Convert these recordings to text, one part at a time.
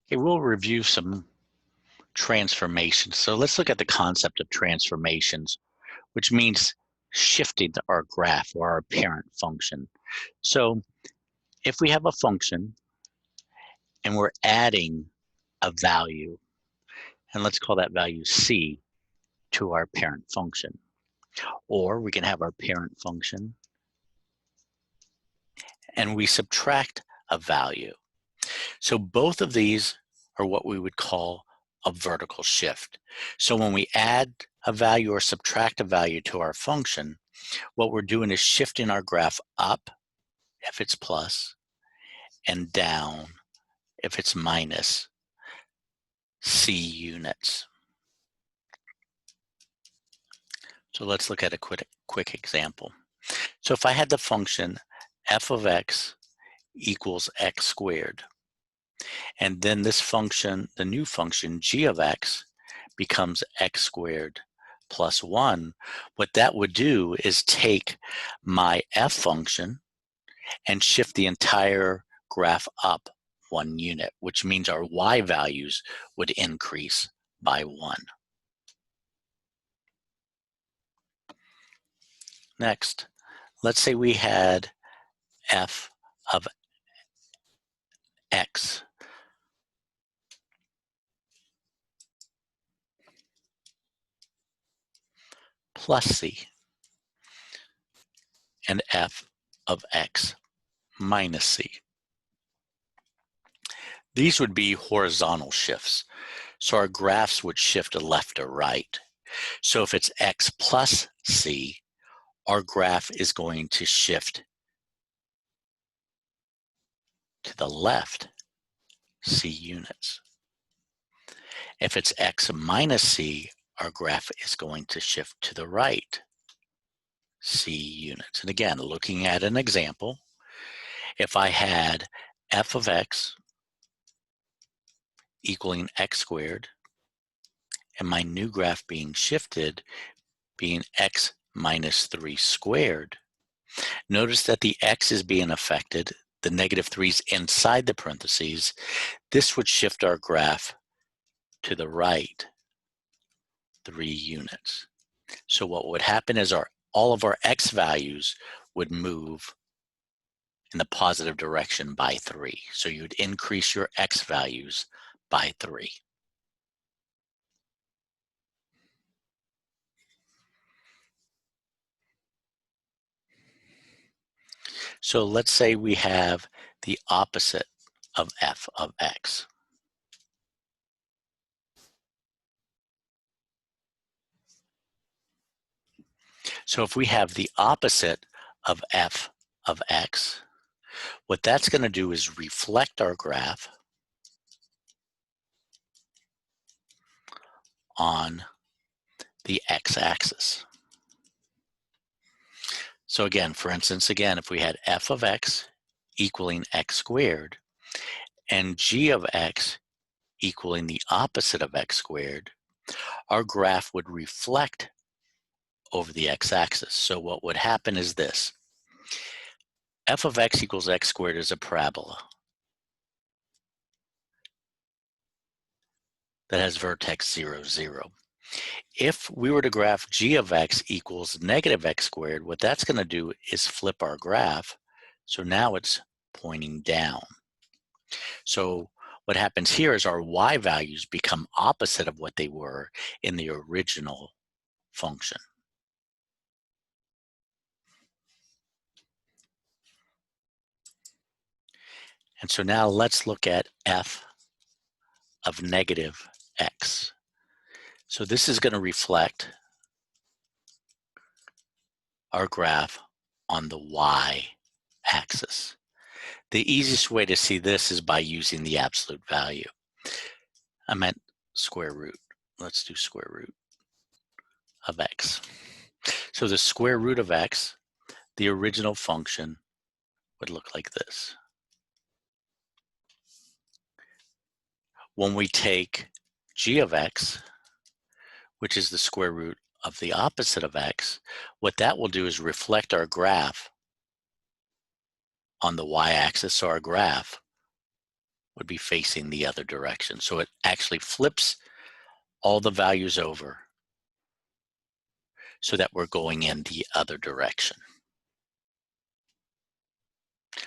Okay, we'll review some transformations. So let's look at the concept of transformations, which means shifting our graph or our parent function. So if we have a function and we're adding a value, and let's call that value c to our parent function, or we can have our parent function and we subtract a value. So both of these are what we would call a vertical shift. So when we add a value or subtract a value to our function, what we're doing is shifting our graph up if it's plus and down if it's minus c units. So let's look at a quick example. So if I had the function f of x equals x squared, and then this function, the new function g of x, becomes x squared plus 1, what that would do is take my f function and shift the entire graph up 1 unit, which means our y values would increase by 1. Next, let's say we had f of x plus c and f of x minus c. These would be horizontal shifts. So our graphs would shift to left or right. So if it's x plus c, our graph is going to shift to the left c units. If it's x minus c, our graph is going to shift to the right c units. And again, looking at an example, if I had f of x equaling x squared, and my new graph being shifted being x minus 3 squared, notice that the x is being affected, the negative 3's inside the parentheses. This would shift our graph to the right 3 units. So what would happen is all of our x values would move in the positive direction by 3. So you'd increase your x values by 3. So let's say we have the opposite of f of x. So if we have the opposite of f of x, what that's going to do is reflect our graph on the x-axis. So again, for instance, if we had f of x equaling x squared and g of x equaling the opposite of x squared, our graph would reflect over the x-axis. So what would happen is this. F of x equals x squared is a parabola that has vertex 0, 0. If we were to graph g of x equals negative x squared, what that's going to do is flip our graph. So now it's pointing down. So what happens here is our y values become opposite of what they were in the original function. And so now let's look at f of negative x. So this is going to reflect our graph on the y-axis. The easiest way to see this is by using the absolute value. I meant square root. Let's do square root of x. So the square root of x, the original function, would look like this. When we take g of x, which is the square root of the opposite of x, what that will do is reflect our graph on the y-axis. So our graph would be facing the other direction. So it actually flips all the values over so that we're going in the other direction.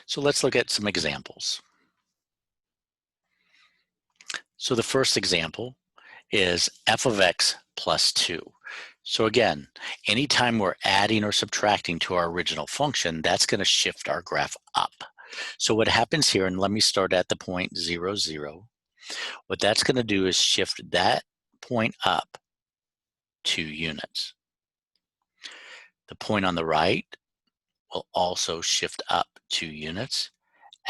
So let's look at some examples. So the first example is f of x plus 2. So again, anytime we're adding or subtracting to our original function, that's going to shift our graph up. So what happens here, and let me start at the point 0, 0. What that's going to do is shift that point up 2 units. The point on the right will also shift up 2 units,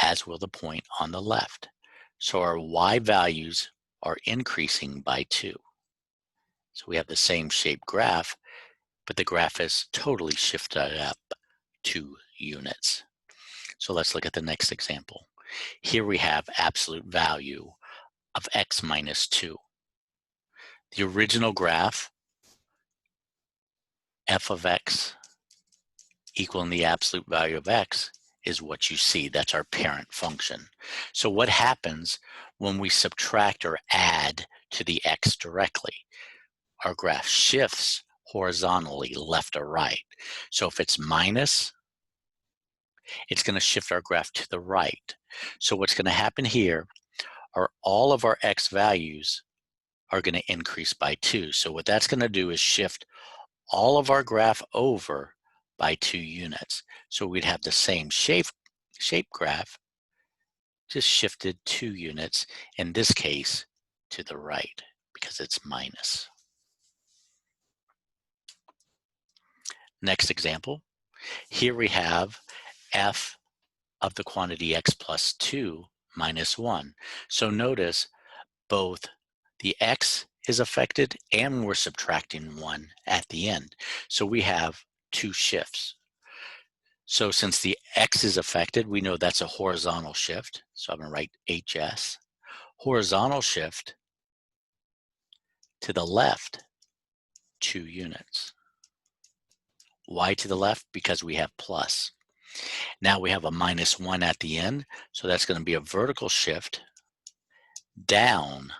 as will the point on the left. So our y values are increasing by 2. So we have the same shaped graph, but the graph is totally shifted up 2 units. So let's look at the next example. Here we have absolute value of x minus 2. The original graph, f of x equaling the absolute value of x, is what you see. That's our parent function. So what happens when we subtract or add to the x directly? Our graph shifts horizontally left or right. So if it's minus, it's going to shift our graph to the right. So what's going to happen here are all of our x values are going to increase by 2. So what that's going to do is shift all of our graph over by 2 units. So we'd have the same shape graph, just shifted 2 units, in this case to the right because it's minus. Next example, here we have f of the quantity x plus 2 minus 1. So notice both the x is affected and we're subtracting 1 at the end. So we have 2 shifts. So since the x is affected, we know that's a horizontal shift. So I'm going to write HS. Horizontal shift to the left 2 units. Why to the left? Because we have plus. Now we have a minus 1 at the end, so that's going to be a vertical shift down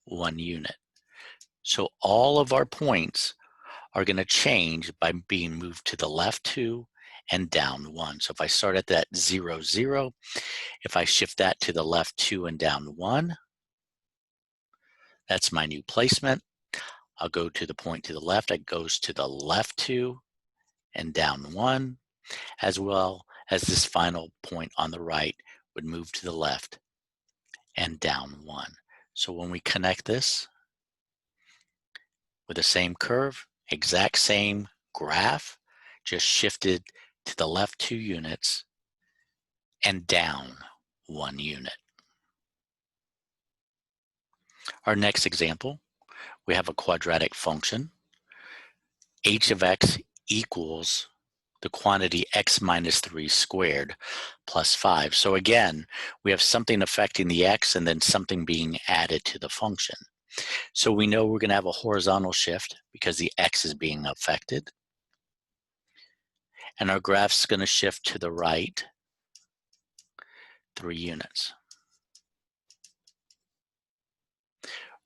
1 unit. So all of our points are going to change by being moved to the left 2 and down 1. So if I start at that 0, 0, if I shift that to the left 2 and down 1, that's my new placement. I'll go to the point to the left. It goes to the left 2 and down 1, as well as this final point on the right would move to the left and down 1. So when we connect this with the same curve, exact same graph, just shifted to the left 2 units and down 1 unit. Our next example, we have a quadratic function. H of x equals the quantity x minus 3 squared plus 5. So again, we have something affecting the x and then something being added to the function. So we know we're going to have a horizontal shift because the x is being affected. And our graph's going to shift to the right 3 units.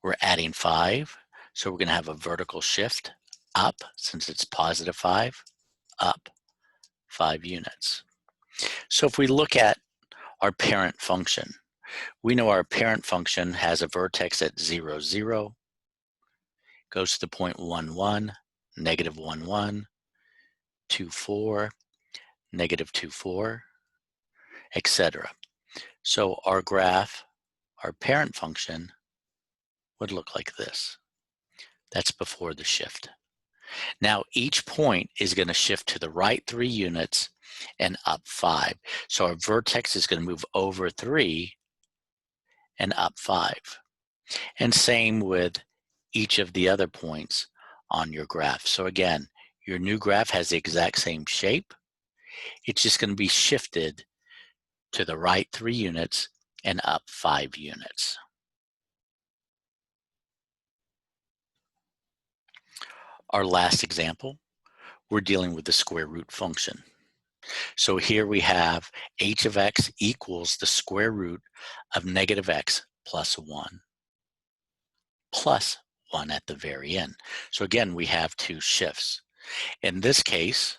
We're adding 5, so we're going to have a vertical shift up, since it's positive 5, up 5 units. So if we look at our parent function, we know our parent function has a vertex at 0, 0, goes to the point 1, 1, negative 1, 1, 2, 4, negative 2, 4, etc. So our graph, our parent function, would look like this. That's before the shift. Now each point is going to shift to the right 3 units and up 5. So our vertex is going to move over 3 and up 5. And same with each of the other points on your graph. So again, your new graph has the exact same shape. It's just going to be shifted to the right 3 units and up 5 units. Our last example, we're dealing with the square root function. So here we have h of x equals the square root of negative x plus 1 at the very end. So again, we have two shifts. In this case,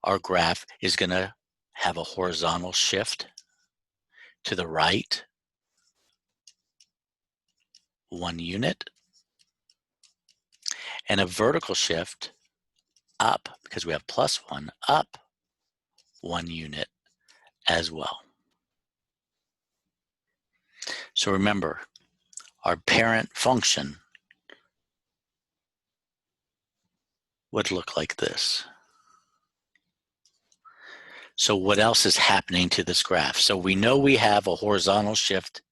our graph is going to have a horizontal shift to the right 1 unit and a vertical shift up, because we have plus 1, up 1 unit as well. So remember, our parent function would look like this. So what else is happening to this graph? So we know we have a horizontal shift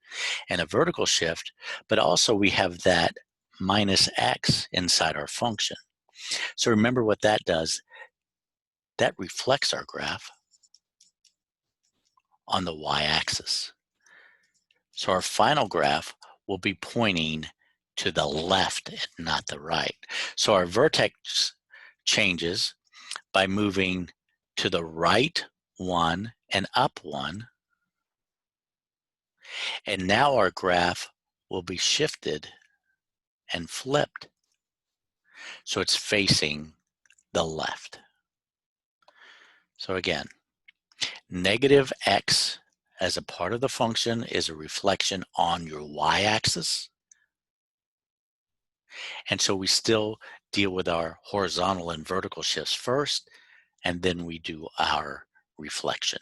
and a vertical shift, but also we have that minus x inside our function. So remember what that does. That reflects our graph on the y-axis. So our final graph will be pointing to the left and not the right. So our vertex changes by moving to the right 1 and up 1. And now our graph will be shifted and flipped. So it's facing the left. So again, negative x as a part of the function is a reflection on your y-axis. And so we still deal with our horizontal and vertical shifts first, and then we do our reflection.